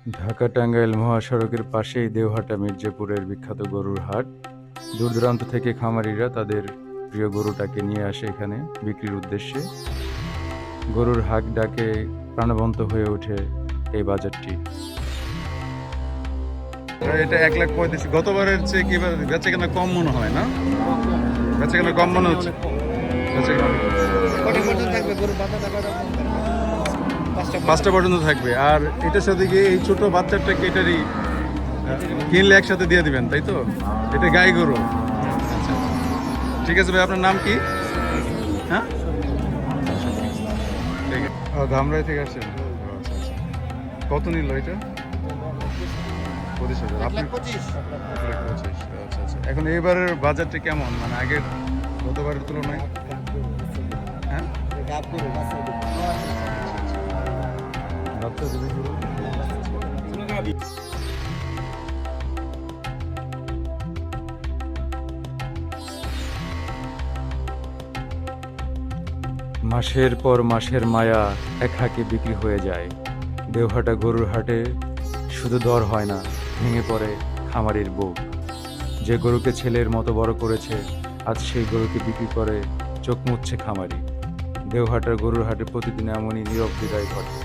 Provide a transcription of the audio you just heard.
ঢাকা টাঙ্গাইল মহাসড়কের পাশেই দেওহাটা মির্জাপুরের বিখ্যাত গরুর হাট। দূর দূরান্ত থেকে খামারিরা তাদের প্রিয় গরুটাকে নিয়ে আসে এখানে বিক্রির উদ্দেশ্যে। গরুর হাক ডাকে প্রাণবন্ত হয়ে ওঠে এই বাজারটি। এটা 1,35,000, গতবারের চেয়ে কি বেচা কেনা কম মনে হয় না? বেচা কেনা কম মনে হচ্ছে। পাঁচটা পর্যন্ত থাকবে। আর এটার সাথে গিয়ে এই ছোট বাচ্চাটা কেটারি কিনলে একসাথে দিয়ে দিবেন, তাই তো? এটা গাই গরু। আচ্ছা, ঠিক আছে ভাই, আপনার নাম কি? হ্যাঁ, ঠিক আছে। ধামরাই থেকে আসছেন? আচ্ছা আচ্ছা। কত নিল এটা? 25,000। আপনি 25। আচ্ছা আচ্ছা। এখন এইবারের বাজারটা কেমন, মানে আগের গতবারের তুলনায়? হ্যাঁ, মাসের পর মাসের মায়া এক হাঁকে বিক্রি হয়ে যায়। দেওহাটা গরুর হাটে শুধু দর হয় না, ভেঙে পড়ে খামারির বুক। যে গরুকে ছেলের মতো বড় করেছে, আজ সেই গরুকে বিক্রি করে চোখ মুছছে খামারি। দেওহাটার গরুর হাটে প্রতিদিন এমনই নীরব বিদায় ঘটে।